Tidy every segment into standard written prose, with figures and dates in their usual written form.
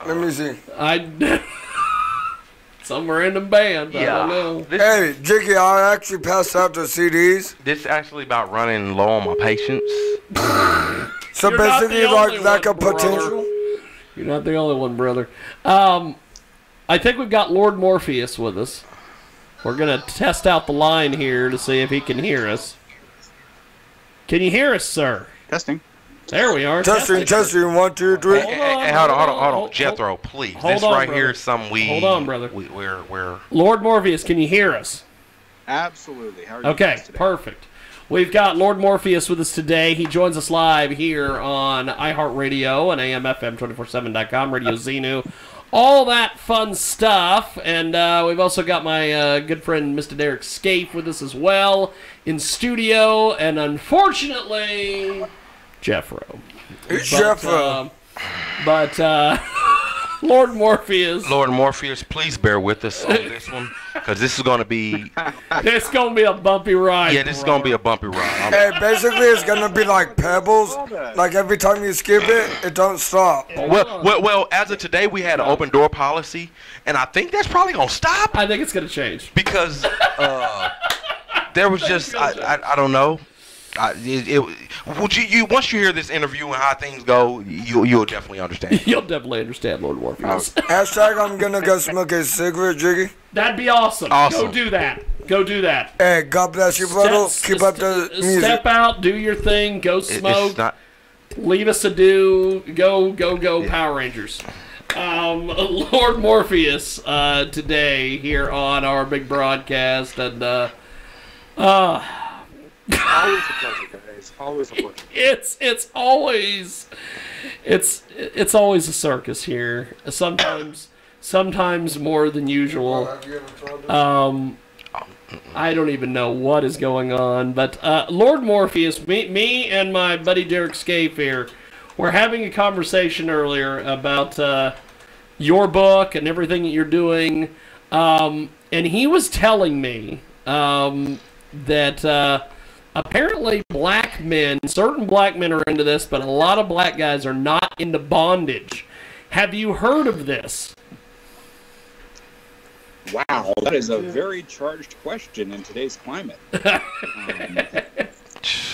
Let me see. Some random band. Yeah. I don't know. Hey, Jiggy, I actually passed out the CDs. This is actually about running low on my patience. So You're basically, like lack of brother. potential. You're not the only one, brother. I think we've got Lord Morpheous with us. We're going to test out the line here to see if he can hear us. Can you hear us, sir? Testing. There we are. Testing. 1, 2, 3. Hey, hold on. Jethro, please. This right here is something we... Hold on, brother. We're... Lord Morpheous, can you hear us? Absolutely. How are you Okay, guys today? perfect. We've got Lord Morpheous with us today. He joins us live here on iHeartRadio and AMFM247.com, Radio Xenu, all that fun stuff. And we've also got my good friend Mr. Derek Scaife with us as well in studio. And unfortunately, Jeffro. It's Jeffro. Lord Morpheus, please bear with us on this one, because this is going to be... It's going to be a bumpy ride. Yeah, this is going to be a bumpy ride. Hey, basically, it's going to be like pebbles. Like every time you skip it, it don't stop. Well, as of today, we had an open door policy, and I think that's probably going to stop. I think it's going to change. Because there was just... I don't know. Once you hear this interview and how things go, you'll definitely understand. You'll definitely understand, Lord Morpheus. Hashtag I'm gonna go smoke a cigarette, Jiggy. That'd be awesome. Go do that. Hey, God bless you, brother. Keep up the music. Step out, do your thing, go smoke. Leave us a do. Go, yeah. Power Rangers. Lord Morpheus today here on our big broadcast, and always a pleasure, guys. Always a pleasure. It's always a circus here. Sometimes more than usual. I don't even know what is going on, but Lord Morpheus, me and my buddy Derek Scaife here, we're having a conversation earlier about your book and everything that you're doing, and he was telling me that apparently certain black men are into this, but a lot of black guys are not into bondage. Have you heard of this? Wow, that is a very charged question in today's climate.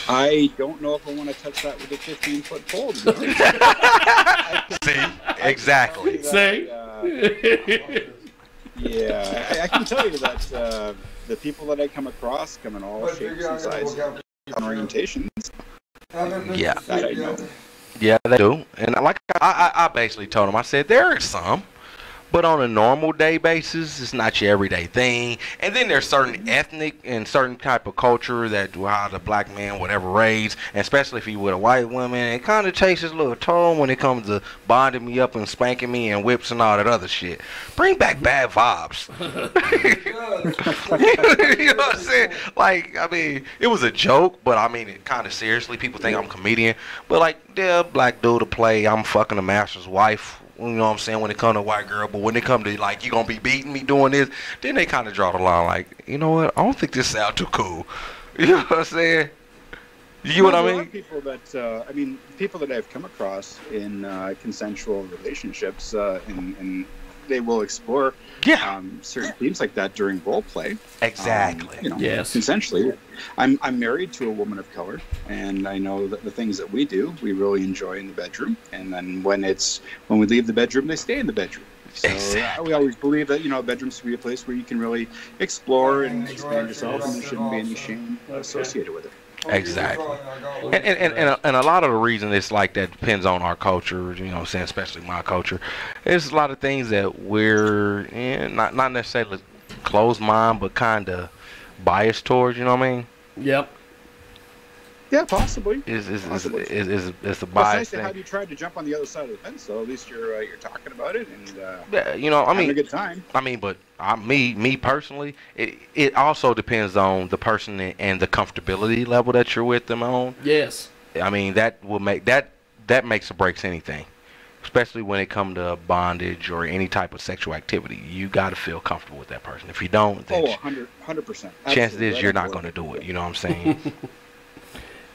I don't know if I want to touch that with a 15-foot pole. See? Exactly. See? Yeah, I can tell you that the people that I come across come in all shapes and sizes and orientations. Yeah. That I know. Yeah, they do. And like I basically told them, I said, there are some. But on a normal day basis, it's not your everyday thing. And then there's certain ethnic and certain type of culture that the black man, whatever race, and especially if he with a white woman, it kind of takes his little toll when it comes to bonding me up and spanking me and whips and all that other shit. Bring back bad vibes. You know what I'm saying? Like, I mean, it was a joke, but I mean it kind of seriously. People think I'm a comedian. But like, yeah, black dude to play, I'm fucking the master's wife. You know what I'm saying, when it come to white girl, but when it come to like, you gonna be beating me doing this, then they kind of draw the line like, you know what, I don't think this sounds too cool. You know what I'm saying? You know what I mean? People that people that I've come across in consensual relationships, and they will explore certain themes like that during role play. Exactly. Yes. Consensually. I'm married to a woman of color, and I know that the things that we do, we really enjoy in the bedroom. And then when we leave the bedroom, they stay in the bedroom. So we always believe that bedrooms should be a place where you can really explore and expand yourself, and there shouldn't be any shame associated with it. Exactly. And a lot of the reason it's like that depends on our culture, you know what I'm saying, especially my culture. There's a lot of things that we're not necessarily closed mind, but kind of biased towards, you know what I mean? Yep. Yeah, possibly. It's a bias it's nice to have you tried to jump on the other side of the fence, so at least you're talking about it and having a good time. I mean, but me personally, it also depends on the person and the comfortability level that you're with them on. Yes. I mean, that will make that makes or breaks anything, especially when it comes to bondage or any type of sexual activity. You got to feel comfortable with that person. If you don't, then 100%. Chances is you're not going to do it. You know what I'm saying?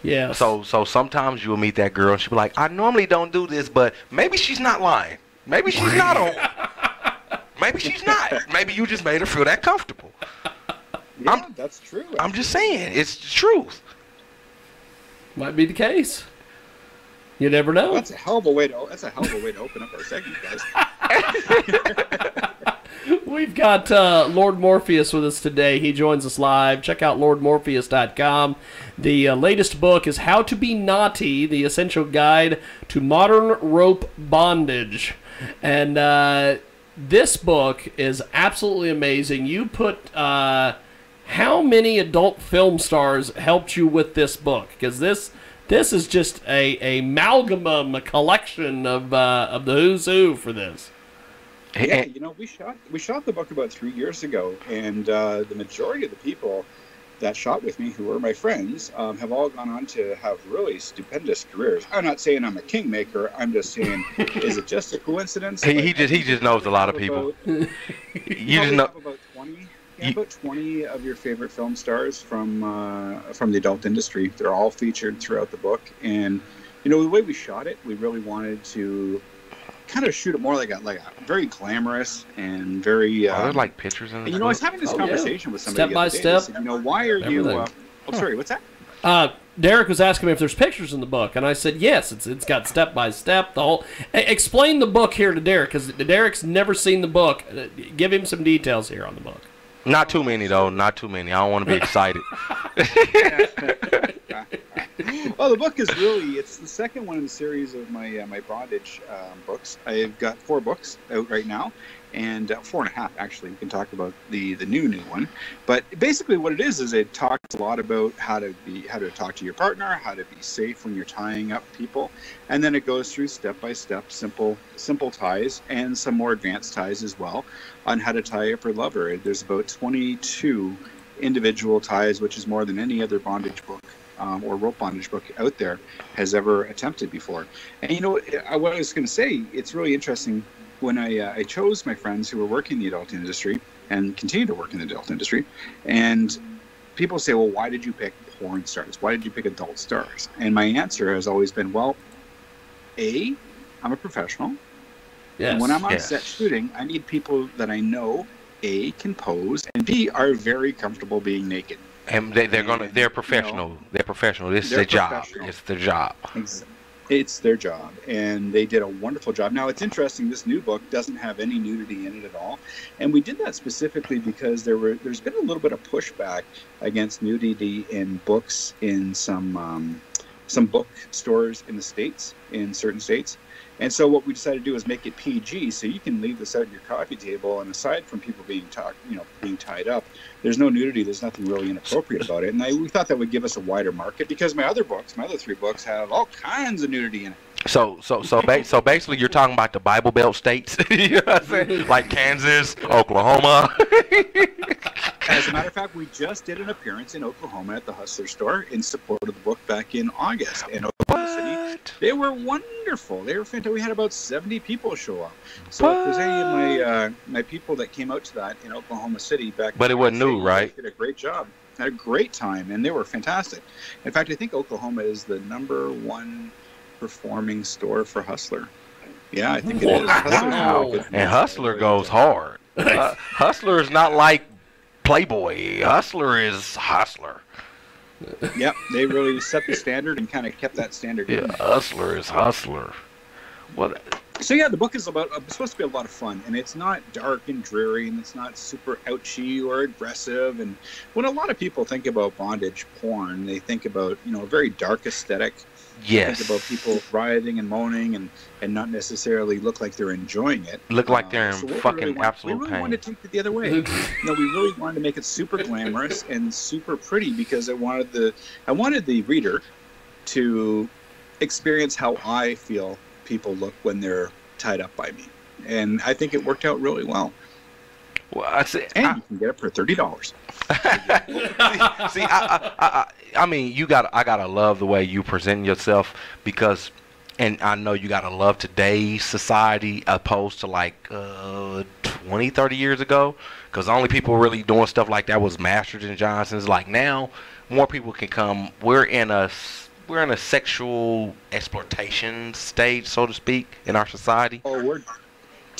Yeah. So sometimes you'll meet that girl and she'll be like, I normally don't do this, but maybe she's not lying. Maybe she's not on. Maybe she's not. Maybe you just made her feel that comfortable. Yeah, that's true. I'm just saying, it's the truth. Might be the case. You never know. That's a hell of a way to open up our segment, guys. We've got Lord Morpheous with us today. He joins us live. Check out lordmorpheus.com. The latest book is How to Be Naughty, the Essential Guide to Modern Rope Bondage. And this book is absolutely amazing. You put... how many adult film stars helped you with this book? Because this is just a amalgamum, a collection of the who's who for this. Yeah, you know, we shot the book about 3 years ago, and the majority of the people that shot with me, who were my friends, have all gone on to have really stupendous careers. I'm not saying I'm a kingmaker. I'm just saying, is it just a coincidence? He just knows a lot of people. You just know about 20. Yeah, about 20 of your favorite film stars from the adult industry. They're all featured throughout the book, and you know the way we shot it, we really wanted to kind of shoot it more like a very glamorous and very. There's like pictures in. And, you know, I was having this conversation with somebody Step by the other day. step. Said, you know, why are you? Oh, sorry, what's that? Derek was asking me if there's pictures in the book, and I said yes. It's got step by step. The whole. Explain the book here to Derek, because Derek's never seen the book. Give him some details here on the book. Not too many, though. Not too many. I don't want to be excited. Well, the book is it's the second one in the series of my bondage books. I've got 4 books out right now, and 4.5 actually. We can talk about the new one. But basically, what it is it talks a lot about how to talk to your partner, how to be safe when you're tying up people, and then it goes through step by step, simple ties and some more advanced ties as well, on how to tie up your lover. There's about 22 individual ties, which is more than any other bondage book or rope bondage book out there has ever attempted before. And you know what I was going to say, it's really interesting. When I chose my friends who were working in the adult industry and continue to work in the adult industry, and people say, well, why did you pick porn stars? Why did you pick adult stars? And my answer has always been, well, A, I'm a professional. Yes. And when I'm on set shooting, I need people that I know, A, can pose, and B, are very comfortable being naked. And they're professional. You know, they're professional. This is their job. It's their job. It's their job, and they did a wonderful job. Now, it's interesting, this new book doesn't have any nudity in it at all, and we did that specifically because there's been a little bit of pushback against nudity in books in some bookstores in the States, in certain states. And so what we decided to do is make it PG, so you can leave this out at your coffee table, and aside from people being tied up, there's no nudity, there's nothing really inappropriate about it. And we thought that would give us a wider market, because my other 3 books have all kinds of nudity in it. So basically, you're talking about the Bible Belt states, you know what I'm saying? Like Kansas, Oklahoma. As a matter of fact, we just did an appearance in Oklahoma at the Hustler store in support of the book back in August. And Oklahoma City, they were wonderful. They were fantastic. We had about 70 people show up. So if there's any of my people that came out to that in Oklahoma City back, but it wasn't new, right? They did a great job. Had a great time, and they were fantastic. In fact, I think Oklahoma is the #1 performing store for Hustler. Yeah, I think it is. Wow. And Hustler goes hard. Hustler is not like Playboy. Hustler is Hustler. Yep, they really set the standard and kind of kept that standard. Yeah, Hustler is Hustler. Well, so yeah, the book is supposed to be a lot of fun, and it's not dark and dreary, and it's not super ouchy or aggressive. And when a lot of people think about bondage porn, they think about a very dark aesthetic. Yes. Think about people writhing and moaning and not necessarily look like they're enjoying it. Look like they're in fucking absolute pain. We really wanted to take it the other way. We really wanted to make it super glamorous and super pretty, because I wanted the reader to experience how I feel people look when they're tied up by me. And I think it worked out really well. Well, I see, and you can get it for $30. See, I mean, I gotta love the way you present yourself, because, and I know you gotta love today's society opposed to like 20, 30 years ago, because the only people really doing stuff like that was Masters and Johnsons. Like now, more people can come. We're in a sexual exploitation stage, so to speak, in our society. Oh,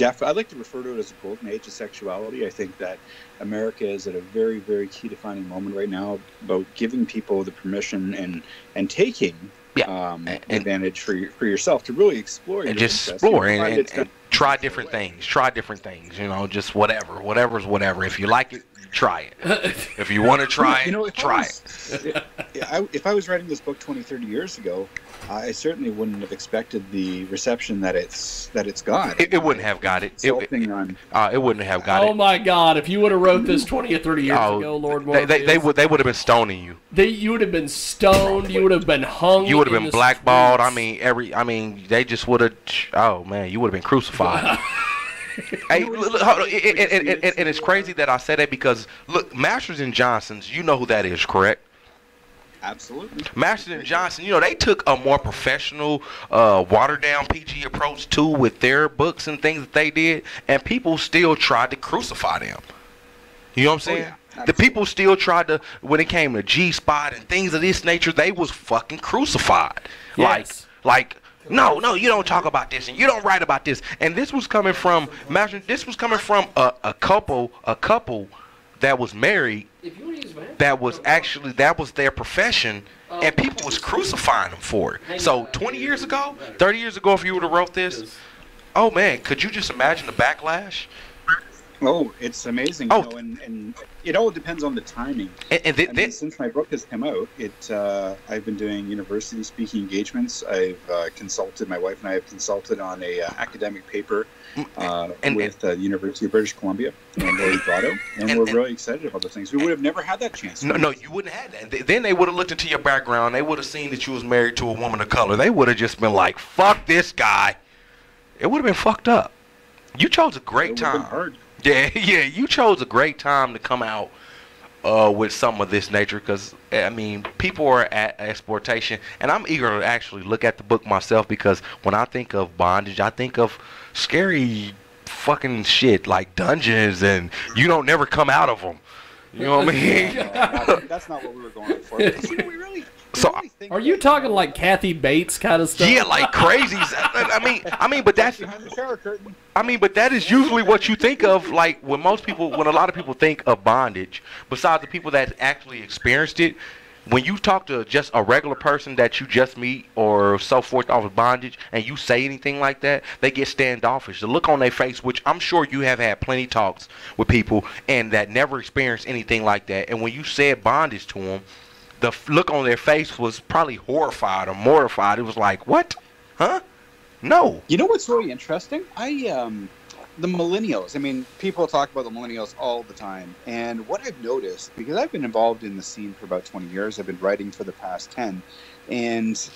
I like to refer to it as a golden age of sexuality. I think that America is at a very, very key defining moment right now about giving people the permission and taking advantage for yourself to really explore your and just interests. explore and try different things. Try different things. You know, just whatever's whatever. If you like it, try it. If you want to try it, try it. If I was writing this book 20, 30 years ago, I certainly wouldn't have expected the reception that it's got. It wouldn't have got it. It wouldn't have got it. Oh my God! If you would have wrote this 20 or 30 years ago, Lord Morpheus, they would have been stoning you. You would have been stoned. You would have been hung. You would have been blackballed. I mean, they just would have. Oh man, you would have been crucified. Hey, look, and it's crazy that I said that because look, Masters and Johnson's, you know who that is, correct? Absolutely. Masters and Johnson, you know, they took a more professional, watered down PG approach too with their books and things that they did, and people still tried to crucify them. You know what I'm saying? The people still tried to, when it came to G-Spot and things of this nature, they was fucking crucified. Yes. Like. No, you don't talk about this, and you don't write about this. And this was coming from, imagine, this was coming from a couple that was married, that was their profession, and people was crucifying them for it. So 20 years ago, 30 years ago, if you would have wrote this, oh man, could you just imagine the backlash? Oh, it's amazing. Oh. You know, and it all depends on the timing. And since my book has come out, I've been doing university speaking engagements. I've consulted, my wife and I have consulted on a academic paper with the University of British Columbia and Lori Brotto, and we're really excited about those things. We would have never had that chance. No, you wouldn't have had that. Then they would have looked into your background. They would have seen that you was married to a woman of color. They would have just been like, fuck this guy. It would have been fucked up. You chose a great time. Hard. Yeah, you chose a great time to come out with some of this nature because, I mean, people are at exportation, and I'm eager to actually look at the book myself because when I think of bondage, I think of scary fucking shit like dungeons, and you don't never come out of them. You know what I mean? That's not what we were going for. Are you talking like Kathy Bates kind of stuff? Yeah, like crazy. I mean, but that's. But that is usually what you think of, like when a lot of people think of bondage. Besides the people that actually experienced it, when you talk to just a regular person that you just meet or so forth off of bondage, and you say anything like that, they get standoffish. The look on their face, which I'm sure you have had plenty talks with people and that never experienced anything like that, and when you said bondage to them, the look on their face was probably horrified or mortified. It was like, what? Huh? No. You know what's really interesting? The millennials. I mean, people talk about the millennials all the time. And what I've noticed, because I've been involved in the scene for about 20 years, I've been writing for the past 10. And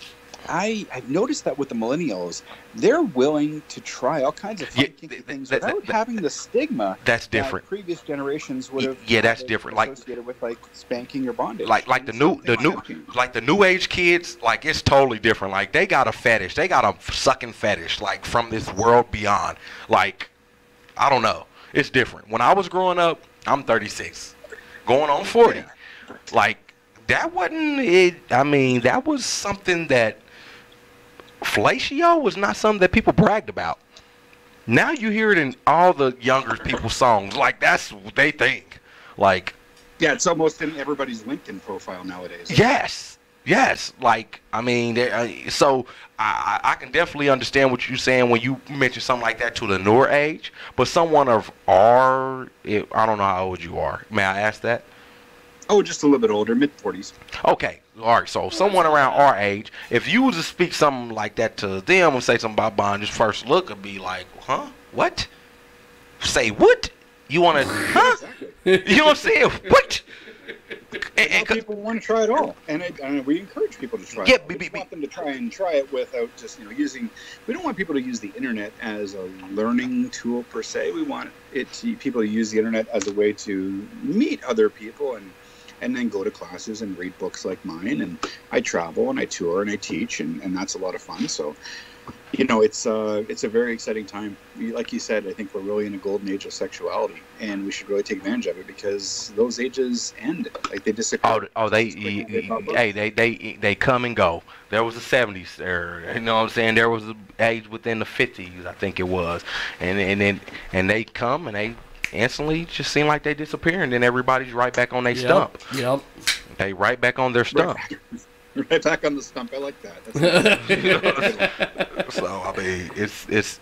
I've noticed that with the millennials, they're willing to try all kinds of fun, kinky things without having the stigma. That's different. That previous generations would have. Yeah, that's different. Like associated with like spanking or bondage. Like the new age kids, like it's totally different. Like they got a fetish. They got a sucking fetish, like from this world beyond. Like I don't know. It's different. When I was growing up, I'm 36, going on 40. Like that wasn't it. I mean, that was something that. Fellatio was not something that people bragged about. Now you hear it in all the younger people's songs. Like that's what they think. Like, yeah, it's almost in everybody's LinkedIn profile nowadays. Yes. Like, I mean, so I can definitely understand what you're saying when you mention something like that to the newer age. But someone of I don't know how old you are. May I ask that? Oh, just a little bit older, mid-40s. Okay. All right. So someone around our age, if you was to speak something like that to them and say something about bondage, first look would be like, huh? What? Say what? You want to, huh? You know what I'm saying? What? And people want to try it all, and we encourage people to try it. We want them to try it without just using. We don't want people to use the internet as a learning tool per se. We want people to use the internet as a way to meet other people and then go to classes and read books like mine. And I travel and I tour and I teach, and that's a lot of fun. So You know, it's a very exciting time. Like you said, I think we're really in a golden age of sexuality, and we should really take advantage of it because those ages end, like they disappear. They come and go. There was the 70s, you know what I'm saying? There was an age within the 50s, I think it was, and they come and they instantly just seem like they disappear, and then everybody's right back on their stump. Yep. They right back on their stump. Right back on the stump. I like that. So I mean,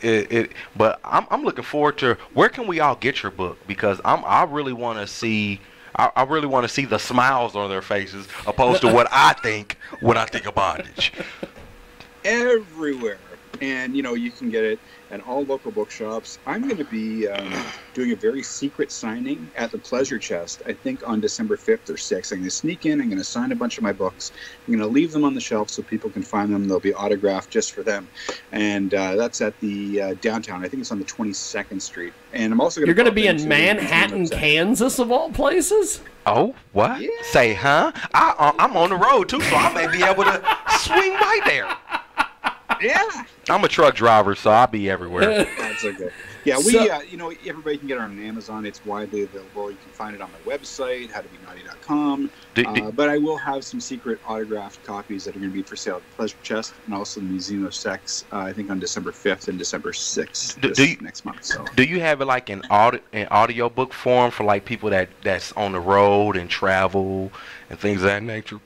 it. But I'm looking forward to where can we all get your book, because I really want to see. I really want to see the smiles on their faces, opposed to what I think when I think of bondage. Everywhere, and you know you can get it at all local bookshops. I'm going to be doing a very secret signing at the Pleasure Chest, I think on December 5th or 6th. I'm going to sneak in, I'm going to sign a bunch of my books. I'm going to leave them on the shelf so people can find them. They'll be autographed just for them. And that's at the downtown. I think it's on the 22nd Street. And I'm also going to... You're going to be in Manhattan, Kansas, of all places? Oh, what? Yeah. Say, huh? I'm on the road, too, so I may be able to swing by there. Yeah. I'm a truck driver, so I'll be everywhere. That's okay. Yeah, you know, everybody can get it on Amazon. It's widely available. You can find it on my website, howtobenaughty.com. But I will have some secret autographed copies that are going to be for sale at the Pleasure Chest and also the Museum of Sex, I think on December 5th and December 6th next month. So. Do you have it like an audio book form for like people that's on the road and travel and things of that nature?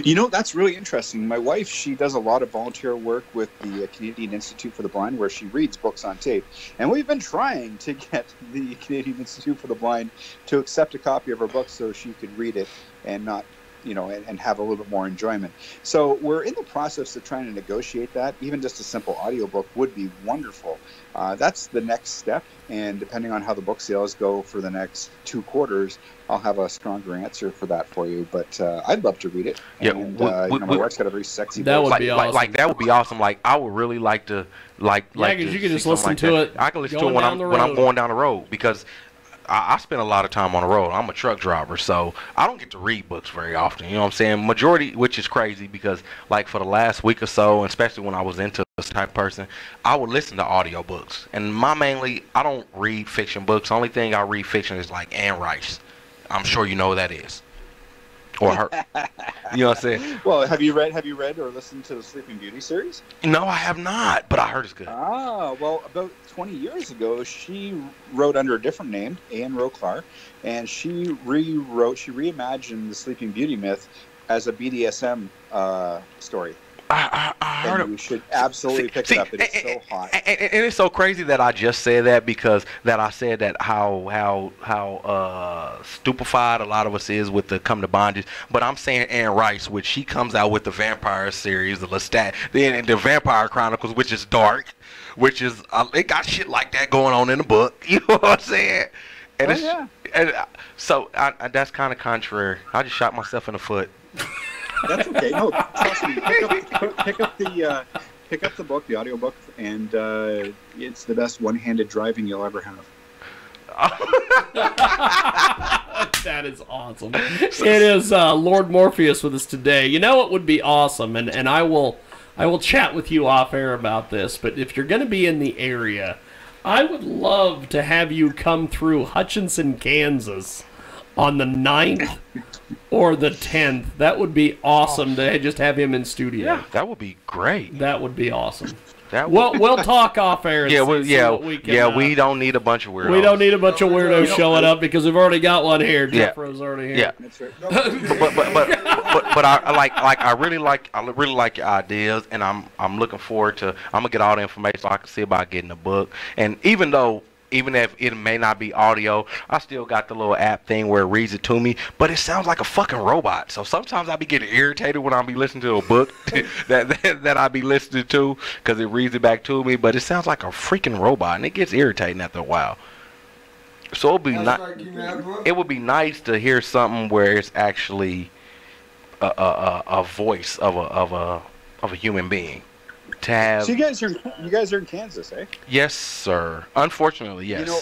You know, that's really interesting. My wife, she does a lot of volunteer work with the Canadian Institute for the Blind, where she reads books on tape. And we've been trying to get the Canadian Institute for the Blind to accept a copy of her book so she could read it and not, you know, and have a little bit more enjoyment. So we're in the process of trying to negotiate that. Even just a simple audiobook would be wonderful. That's the next step. And depending on how the book sales go for the next 2 quarters, I'll have a stronger answer for that for you. But I'd love to read it. Yeah, and my wife's got a very sexy that voice. would be awesome. Like that would be awesome. Like I would really like to because you can just listen to it. I can listen to it when I'm going down the road, because I spend a lot of time on the road. I'm a truck driver, so I don't get to read books very often. You know what I'm saying? Majority, which is crazy, because like for the last week or so, and especially when I was into this type of person, I would listen to audiobooks. And I don't read fiction books. The only thing I read fiction is like Anne Rice. I'm sure you know who that is. Or her. You know what I'm saying? Well, have you read or listened to the Sleeping Beauty series? No, I have not, but I heard it's good. Well, about 20 years ago, she wrote under a different name, Anne Rowe Clark, and she reimagined the Sleeping Beauty myth as a BDSM story. I heard it. You should absolutely pick it up. It is so hot. And it's so crazy that I just said that, because I said that how stupefied a lot of us is with the come to bondage. But I'm saying Anne Rice, which she comes out with the vampire series, the Lestat, then the Vampire Chronicles, which is dark, which is it got shit like that going on in the book. You know what I'm saying? And so that's kind of contrary. I just shot myself in the foot. That's okay. No, trust me. Pick up the book, the audiobook, and it's the best one-handed driving you'll ever have. That is awesome. It is Lord Morpheous with us today. You know what would be awesome, and I will chat with you off air about this, but if you're going to be in the area, I would love to have you come through Hutchinson, Kansas on the 9th or the 10th. That would be awesome to just have him in studio. Yeah, that would be great. That would be awesome. We'll talk off air. We don't need a bunch of weirdos. We don't need a bunch of weirdos showing up, because we've already got one here. Jeffro's already here. Yeah, that's right. but I really like your ideas, and I'm looking forward to. I'm gonna get all the information so I can see about getting the book. And even if it may not be audio, I still got the little app thing where it reads it to me, but it sounds like a fucking robot. So sometimes I be getting irritated when I be listening to a book that I be listening to, because it reads it back to me, but it sounds like a freaking robot, and it gets irritating after a while. So it would be nice to hear something where it's actually a voice of a human being. So you guys are in Kansas, eh? Yes, sir. Unfortunately, yes. You know,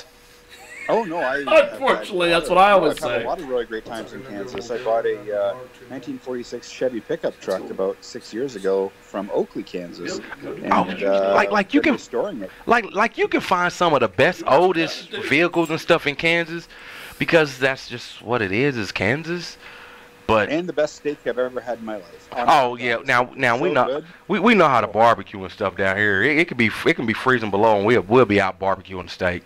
Oh no, Unfortunately, that's what I always I've had say. a lot of really great times in Kansas. I bought a 1946 Chevy pickup truck about 6 years ago from Oakley, Kansas, and like you been can restoring it. like you can find some of the best oldest vehicles and stuff in Kansas, because that's just what it is Kansas. But And the best steak I've ever had in my life. oh yeah, now we So know good. we know how to barbecue and stuff down here. It can be freezing below, and we'll be out barbecuing steak.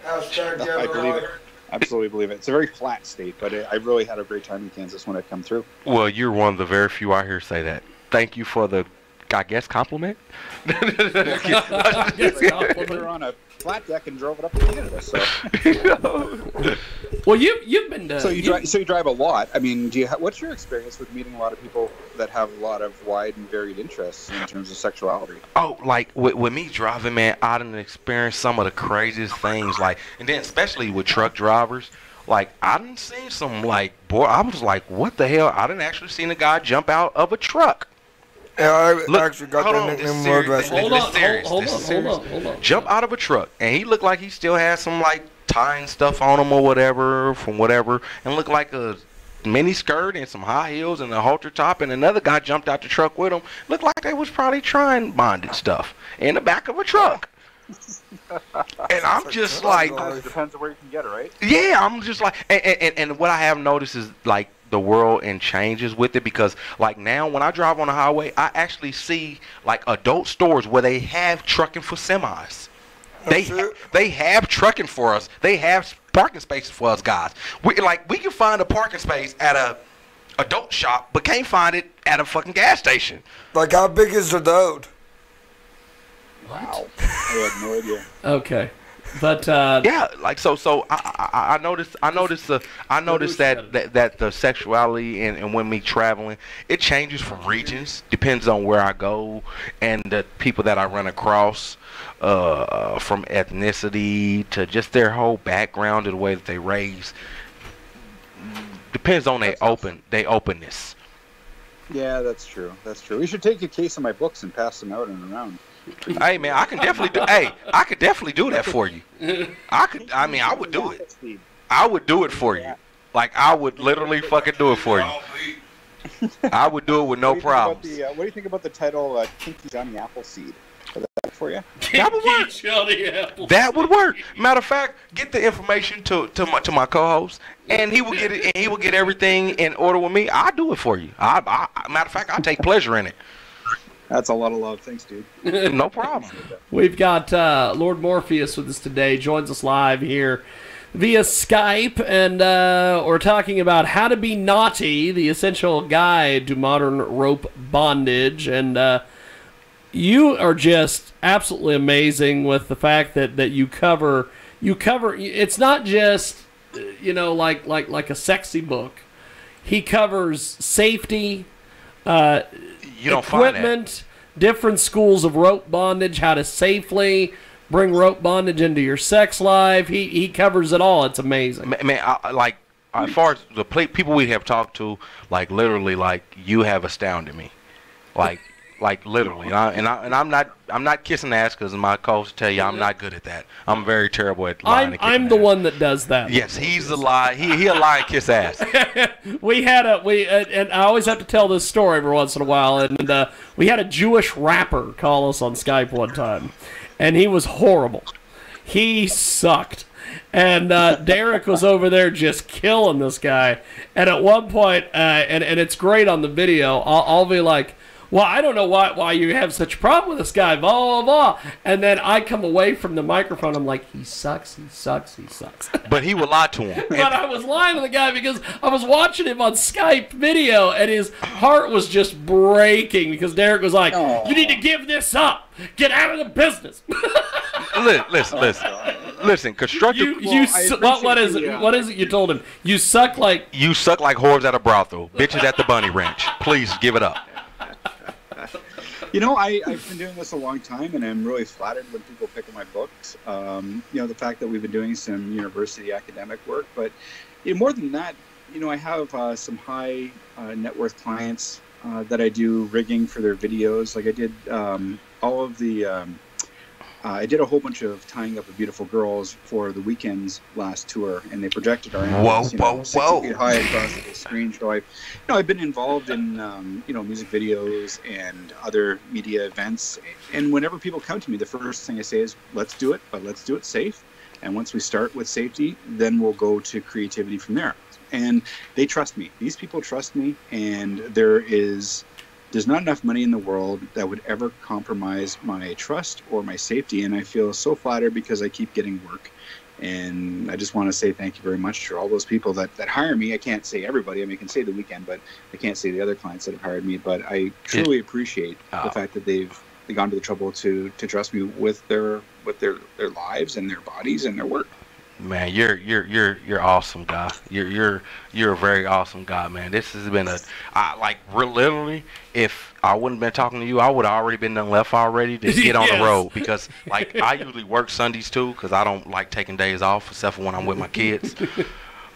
I believe it. Absolutely believe it. It's a very flat state, but I really had a great time in Kansas when I come through. Well, you're one of the very few I hear say that. Thank you for the, I guess, compliment. We're on a flat deck and drove it up to Canada. So, Well, you've been to... so you drive a lot. I mean, what's your experience with meeting a lot of people that have a lot of wide and varied interests in terms of sexuality? Oh, like with me driving, man, I done experienced some of the craziest things. Like, and then especially with truck drivers, like I done seen some I was like, what the hell? I done actually seen a guy jump out of a truck. Yeah, I Look, actually got hold the on, nickname this Road serious. Wrestling. Hold on. Jump out of a truck, and he looked like he still had some tying stuff on him or whatever from whatever, and looked like a mini skirt and some high heels and a halter top, and another guy jumped out the truck with him. Looked like they was probably trying bonded stuff in the back of a truck. And I'm just like, It depends on where you can get it, right? yeah, I'm just like, and what I have noticed is like the world and changes with it, because like now when I drive on the highway, I actually see like adult stores where they have trucking for semis. They have trucking for us. They have parking spaces for us guys. We can find a parking space at a adult shop, but can't find it at a fucking gas station. Like, how big is the road? Wow, I had no idea. Okay. But yeah, like so I noticed that the sexuality and when me traveling, it changes from regions, depends on where I go and the people that I run across, from ethnicity to just their whole background to the way that they raise. Depends on their openness. Yeah, that's true. That's true. We should take a case of my books and pass them out and around. Hey man, I could definitely do that for you. I would do it. I would do it for you. Like, I would literally fucking do it for you. I would do it with no problems. What do you think about the title Kinky Johnny Appleseed? Is that for you? That would work. That would work. Matter of fact, get the information to my co-host, and he will get it. And he will get everything in order with me. I'll do it for you. Matter of fact, I take pleasure in it. That's a lot of love. Thanks, dude. No problem. we've got Lord Morpheous with us today. Joins us live here via Skype, and we're talking about how to be naughty, the essential guide to modern rope bondage. And you are just absolutely amazing with the fact that you cover. It's not just like a sexy book. He covers safety. You don't find Equipment, different schools of rope bondage, how to safely bring rope bondage into your sex life. He covers it all. It's amazing. Man, as far as the people we have talked to, like literally, like you have astounded me, like literally. I'm not kissing ass because my co-hosts tell you I'm not good at that. I'm very terrible at lying. I'm the one that does that. Yes, he's a lie. He a lie and kiss ass. And I always have to tell this story every once in a while. And we had a Jewish rapper call us on Skype one time, and he was horrible. He sucked. And Derek was over there just killing this guy. And at one point, and it's great on the video, I'll be like, well, I don't know why you have such a problem with this guy, blah, blah, blah. And then I come away from the microphone, I'm like, he sucks. But he would lie to him. But I was lying to the guy because I was watching him on Skype video, and his heart was just breaking because Derek was like, you need to give this up. Get out of the business. Listen, constructive. What is it? What is it you told him? You suck like whores at a brothel, bitches at the bunny ranch. Please give it up. You know, I've been doing this a long time, and I'm really flattered when people pick up my books. The fact that we've been doing some university academic work, but more than that, I have some high net worth clients that I do rigging for their videos. Like I did all of the I did a whole bunch of tying up of beautiful girls for the Weeknd's last tour, and they projected our images, 60 feet high across the screen. So I've been involved in music videos and other media events. And whenever people come to me, the first thing I say is, let's do it, but let's do it safe. And once we start with safety, then we'll go to creativity from there. And they trust me. These people trust me, and there's not enough money in the world that would ever compromise my trust or my safety. And I feel so flattered because I keep getting work. And I just want to say thank you very much to all those people that hire me. I can't say everybody. I mean, I can say the Weeknd, but I can't say the other clients that have hired me. But I truly appreciate the fact that they've gone to the trouble to trust me with their lives and their bodies and their work. Man, you're awesome, guy. You're a very awesome guy, man. This has been literally, if I wouldn't have been talking to you, I would have already been done left already to get on the road, because I usually work Sundays too, because I don't like taking days off except for when I'm with my kids.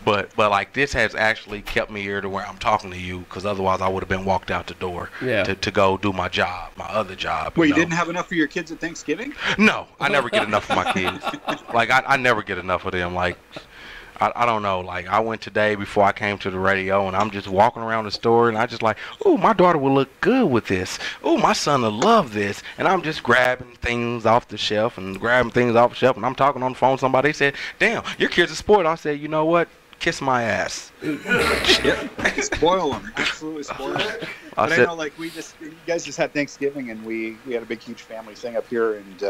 But this has actually kept me here to where I'm talking to you, because otherwise I would have been walked out the door to go do my job, my other job. Well, you didn't have enough for your kids at Thanksgiving? No, I never get enough of my kids. I never get enough of them. I don't know. I went today before I came to the radio, and I'm just walking around the store, and I just oh, my daughter will look good with this. Oh, my son will love this. And I'm just grabbing things off the shelf, and I'm talking on the phone. Somebody said, damn, your kids are spoiled. I said, you know what? Kiss my ass. Spoil them. Absolutely spoil them. But I know, you guys just had Thanksgiving, and we had a big, huge family thing up here, and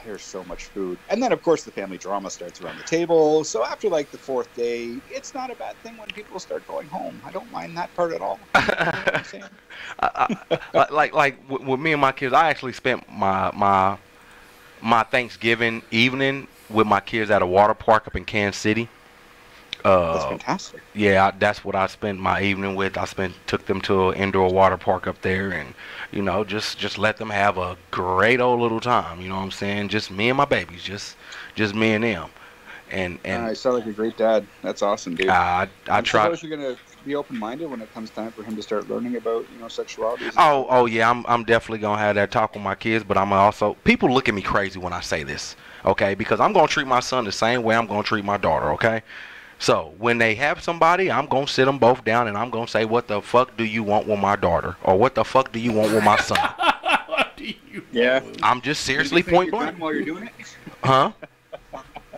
there's so much food. And then, of course, the family drama starts around the table. So after the fourth day, it's not a bad thing when people start going home. I don't mind that part at all. You know what I'm saying? With me and my kids, I actually spent my Thanksgiving evening with my kids at a water park up in Kansas City. That's fantastic. Yeah, that's what I spent my evening with. Took them to an indoor water park up there, and just let them have a great old little time. You know what I'm saying? Just me and my babies, just me and them. And you sound like a great dad. That's awesome, dude. I try. Suppose you're gonna be open-minded when it comes time for him to start learning about sexuality. Oh yeah, I'm definitely gonna have that talk with my kids. But I'm also, people look at me crazy when I say this, okay? Because I'm gonna treat my son the same way I'm gonna treat my daughter, okay? So when they have somebody, I'm going to sit them both down, and I'm going to say, what the fuck do you want with my daughter? Or what the fuck do you want with my son? I'm just seriously point blank. While you're doing it? Huh?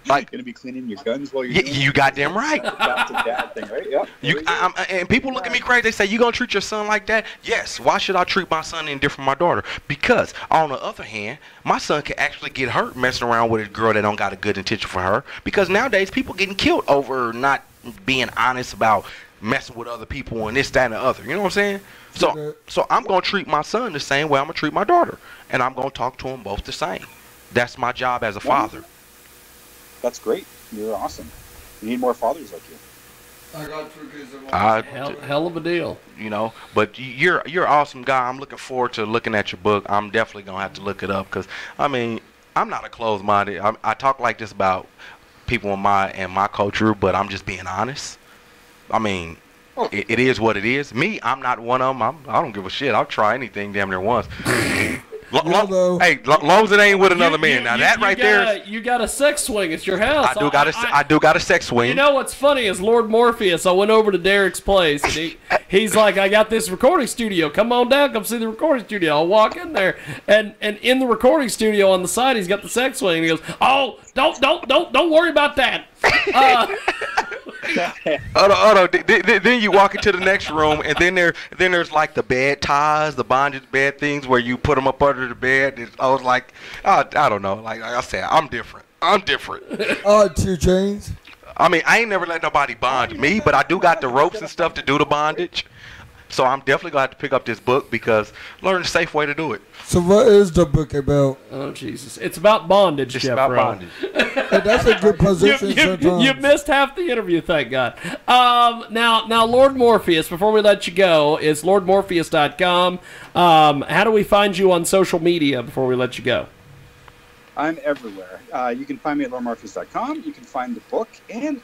Going to be cleaning your guns while you're doing it? You goddamn right. That's a dad thing, right? Yep. And people look at me crazy. They say, you going to treat your son like that? Yes. Why should I treat my son any different from my daughter? Because, on the other hand, my son can actually get hurt messing around with a girl that don't got a good intention for her. Because nowadays, people getting killed over not being honest about messing with other people and this, that, and the other. You know what I'm saying? So I'm going to treat my son the same way I'm going to treat my daughter. And I'm going to talk to them both the same. That's my job as a father. That's great. You're awesome. You need more fathers like you. I got 2 kids at once. Hell of a deal. But you're an awesome guy. I'm looking forward to looking at your book. I'm definitely going to have to look it up, because, I'm not a closed-minded. I talk like this about people in my culture, but I'm just being honest. It is what it is. Me, I'm not one of them. I don't give a shit. I'll try anything damn near once. Long as it ain't with another man. Now that right there, you got a sex swing. It's your house. I do got a sex swing. You know what's funny is Lord Morpheous. I went over to Derek's place, and he's like, "I got this recording studio. Come on down, come see the recording studio." I'll walk in there, and in the recording studio on the side, he's got the sex swing. And he goes, "Oh, don't worry about that." Then you walk into the next room, and then there's like the bed ties, the bondage bed things where you put them up under the bed. I was like, I don't know. Like I said, I'm different. 2 chains. I ain't never let nobody bond me, but I do got the ropes and stuff to do the bondage. So I'm definitely going to have to pick up this book, because learn the safe way to do it. So what is the book about? Oh, Jesus. It's about bondage, It's Jeff about Rowe. bondage. Hey, that's a good position sometimes. You missed half the interview, thank God. Now, Lord Morpheous, before we let you go, is lordmorpheous.com. How do we find you on social media before we let you go? I'm everywhere. You can find me at lordmorpheous.com. You can find the book and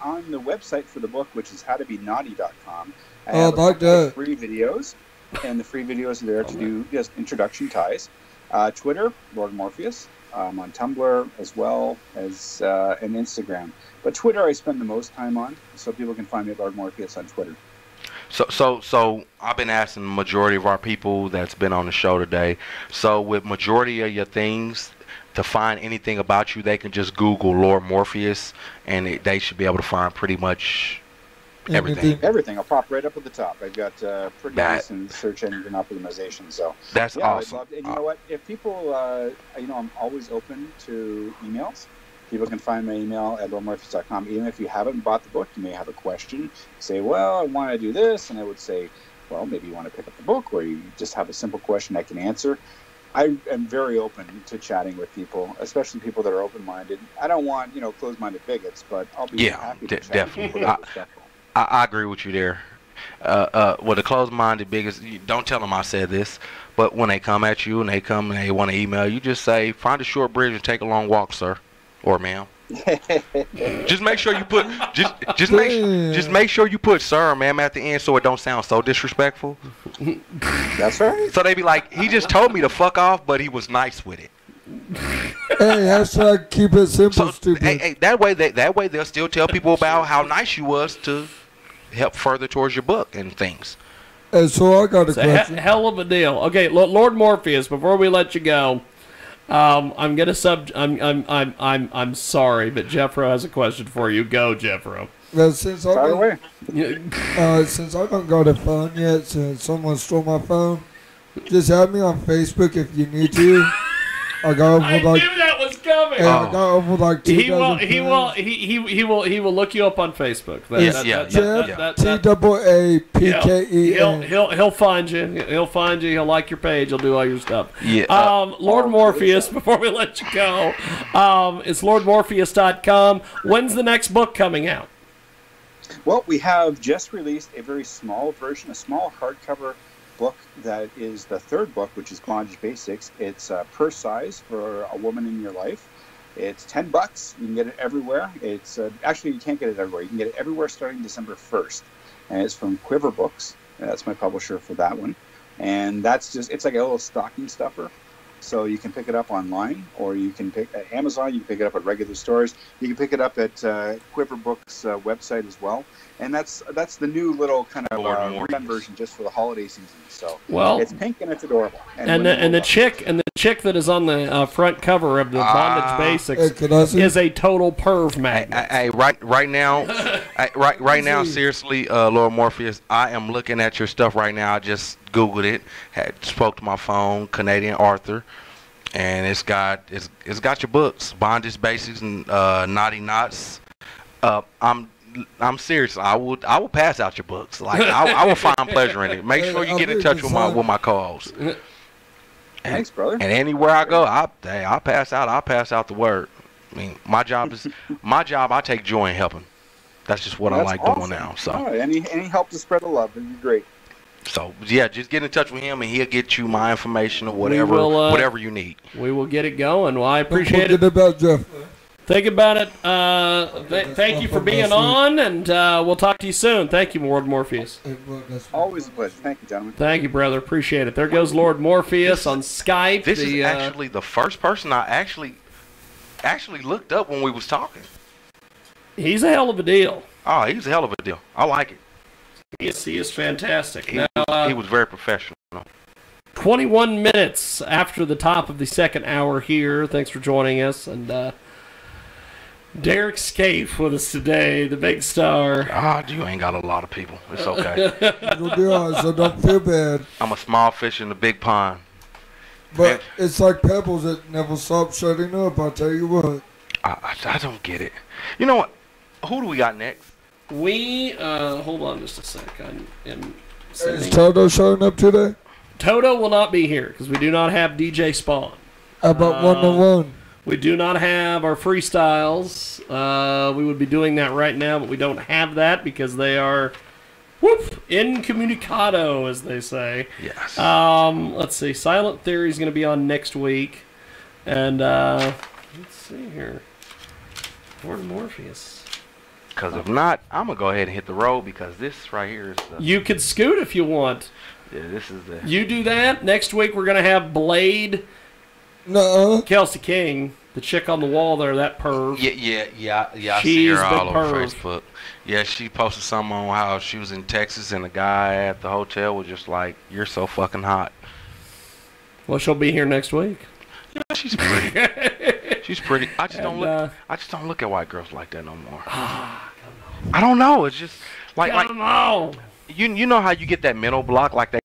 on the website for the book, which is howtobenaughty.com. I have free videos, and the free videos are there to do just introduction ties. Twitter, Lord Morpheous. I'm on Tumblr as well as and Instagram. But Twitter I spend the most time on, so people can find me at Lord Morpheous on Twitter. So I've been asking the majority of our people that's been on the show today. So with majority of your things, to find anything about you, they can just Google Lord Morpheous, and they should be able to find pretty much everything. Everything. I'll pop right up at the top. I've got pretty decent search engine optimization. So that's awesome. I'd love to, and you know what? If people, I'm always open to emails. People can find my email at lordmorpheous.com. Even if you haven't bought the book, you may have a question. Say, well, I want to do this. And I would say, well, maybe you want to pick up the book, or you just have a simple question I can answer. I am very open to chatting with people, especially people that are open-minded. I don't want, closed-minded bigots, but I'll be happy to chat definitely. with people. I agree with you there. With the closed-minded bigots, don't tell them I said this, but when they come at you and they want to email you, just say, find a short bridge and take a long walk, sir. Or ma'am. Just make sure you put just make sure you put sir or ma'am at the end so it don't sound so disrespectful. That's right. So they be like, he just told me to fuck off, but he was nice with it. Hey, hashtag keep it simple, So, stupid. hey, that way they'll still tell people about how nice you was to help further towards your book and things. Hey, so I got a It's question. a hell of a deal. Okay, Lord Morpheous, before we let you go, I'm gonna I'm sorry, but Jeffro has a question for you. Go, Jeffro. Well, since I By don't, the way, since I don't got a phone yet, since someone stole my phone, just add me on Facebook if you need to. I got over I like, knew that was coming. hey, I got over like 2,000 He will. friends. He will look you up on Facebook. TAAPKEN. He'll find you. He'll find you. He'll like your page. He'll do all your stuff. Yeah. Lord Morpheous. Before we let you go, it's lordmorpheous.com. When's the next book coming out? well, we have just released a very small version, a small hardcover book that is the third book, which is Bondage Basics. It's purse size for a woman in your life. It's $10. You can get it everywhere. It's actually, you can't get it everywhere. You can get it everywhere starting December 1st. And it's from Quiver Books. That's my publisher for that one. And that's just, it's like a little stocking stuffer. So you can pick it up online, or you can pick at Amazon. You can pick it up at regular stores. You can pick it up at Quiver Books website as well. And that's the new little kind of redone version just for the holiday season. So it's pink and it's adorable. And the chick that is on the front cover of the Bondage Basics is a total perv magnet. Hey, right now, seriously, Lord Morpheus, I am looking at your stuff right now. I just Googled it, spoke to my phone, Canadian author, and it's got your books, Bondage Basics and Naughty Knots. I'm serious. I will pass out your books. Like I will find pleasure in it. Make sure you get in touch with my co-hosts. Thanks, brother. And anywhere I go, I'll pass out. I'll pass out the word. I mean, my job. I take joy in helping. That's just what I like doing now. So any help to spread the love would be great. So yeah, just get in touch with him, and he'll get you my information or whatever you need. We will get it going. Well, I appreciate it. About Jeff. Think about it. Thank you for being on, and we'll talk to you soon. Thank you, Lord Morpheus. Always a pleasure. Thank you, gentlemen. Thank you, brother. Appreciate it. There goes Lord Morpheus on Skype. This is actually the first person I actually looked up when we was talking. He's a hell of a deal. Oh, he's a hell of a deal. I like it. He is fantastic. He was very professional. 21 minutes after the top of the second hour here. Thanks for joining us. And Derek Scaife with us today, the big star. You ain't got a lot of people. It's okay. It'll be alright, so don't feel bad. I'm a small fish in a big pond. But it's like pebbles that never stop shutting up, I'll tell you what. I don't get it. You know what? Who do we got next? We, hold on just a sec. Is Toto showing up today? Toto will not be here because we do not have DJ Spawn. How about one-on-one? We do not have our freestyles. We would be doing that right now, but we don't have that because they are, incommunicado, as they say. Yes. Let's see. Silent Theory is going to be on next week. And, let's see here. Lord Morpheus. Because if not, I'm going to go ahead and hit the road because this right here is the... You could scoot if you want. Yeah, this is the... You do that. Next week we're going to have Blade Nuh-uh. Kelsey King, the chick on the wall there, that perv. Yeah. I see She's her all the over perv. Facebook. Yeah, she posted something on how she was in Texas and the guy at the hotel was just like, "You're so fucking hot." Well, she'll be here next week. Yeah, she's pretty. She's pretty. I just don't look. And, I just don't look at white girls like that no more. I don't know. It's just like I don't know. you know how you get that mental block like that.